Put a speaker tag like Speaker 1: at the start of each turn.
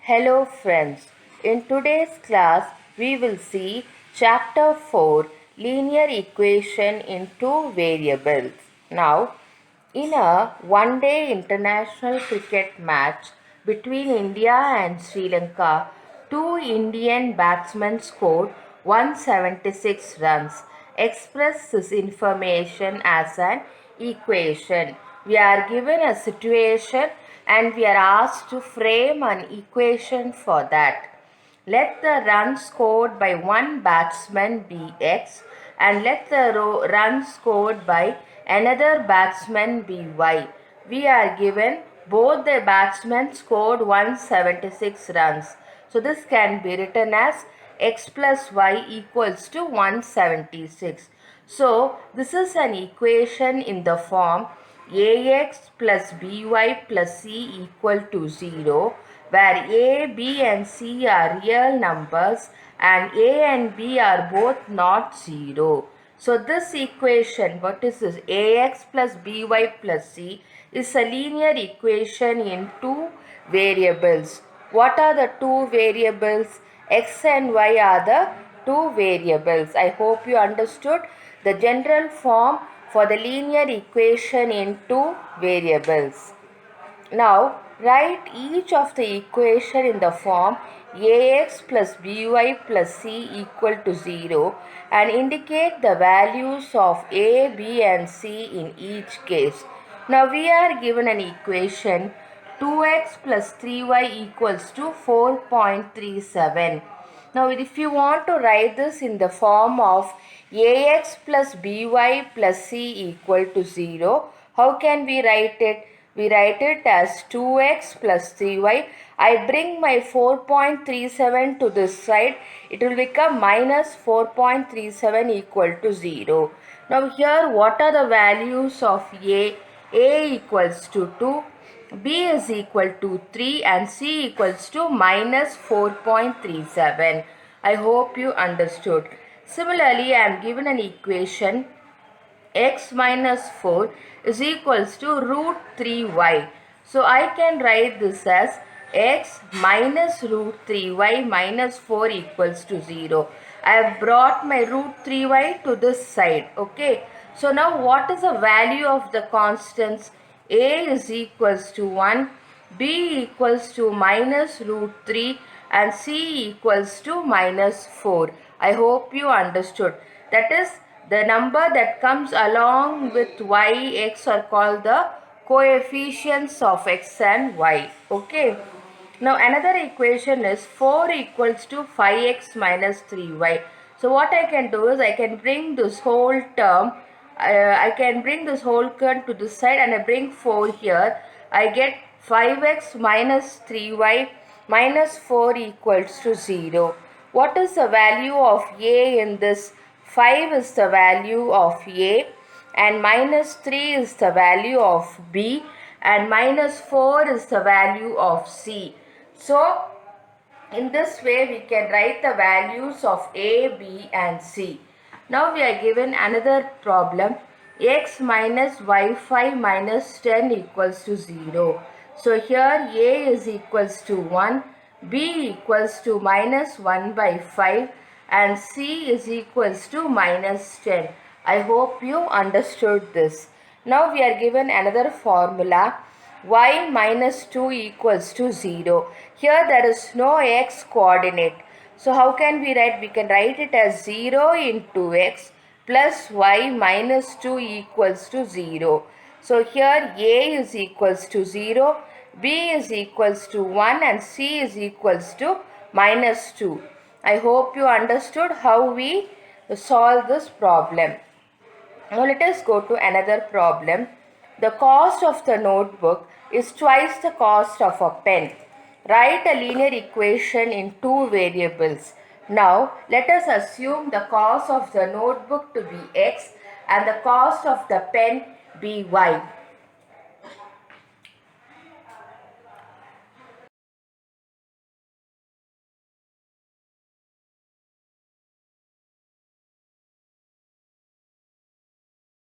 Speaker 1: Hello friends, in today's class we will see chapter 4 linear equation in two variables. Now, in a one-day international cricket match between India and Sri Lanka, two Indian batsmen scored 176 runs. Express this information as an equation. We are given a situation and we are asked to frame an equation for that. Let the run scored by one batsman be x and let the run scored by another batsman be y. We are given both the batsmen scored 176 runs. So this can be written as x plus y equals to 176. So this is an equation in the form ax plus by plus c equal to 0, where a, b and c are real numbers and a and b are both not 0. So this equation, what is this? Ax plus by plus c is a linear equation in two variables. What are the two variables? X and y are the two variables. I hope you understood the general form for the linear equation in two variables. Now, write each of the equation in the form ax plus by plus c equal to 0 and indicate the values of a, b and c in each case. Now, we are given an equation 2x plus 3y equals to 4.37. Now, if you want to write this in the form of ax plus by plus c equal to 0, how can we write it? We write it as 2x plus 3y. I bring my 4.37 to this side. It will become minus 4.37 equal to 0. Now here what are the values of a? A equals to 2. B is equal to 3 and C equals to minus 4.37. I hope you understood. Similarly, I am given an equation x minus 4 is equals to root 3y. So I can write this as x minus root 3y minus 4 equals to 0. I have brought my root 3y to this side. Okay. So now what is the value of the constants? A is equals to 1, B equals to minus root 3 and C equals to minus 4. I hope you understood. That is, the number that comes along with y, x are called the coefficients of x and y. Okay. Now another equation is 4 equals to 5x minus 3y. So what I can do is I can bring this whole term, I can bring this whole term to this side and I bring 4 here. I get 5x minus 3y minus 4 equals to 0. What is the value of a in this? 5 is the value of a and minus 3 is the value of b and minus 4 is the value of c. So, in this way we can write the values of a, b and c. Now we are given another problem, x minus y5 minus 10 equals to 0. So here a is equals to 1, b equals to minus 1 by 5 and c is equals to minus 10. I hope you understood this. Now we are given another formula, y minus 2 equals to 0. Here there is no x coordinate. So how can we write? We can write it as 0 into x plus y minus 2 equals to 0. So here a is equals to 0, b is equals to 1 and c is equals to minus 2. I hope you understood how we solve this problem. Now let us go to another problem. The cost of the notebook is twice the cost of a pen. Write a linear equation in two variables. Now let us assume the cost of the notebook to be x and the cost of the pen be y.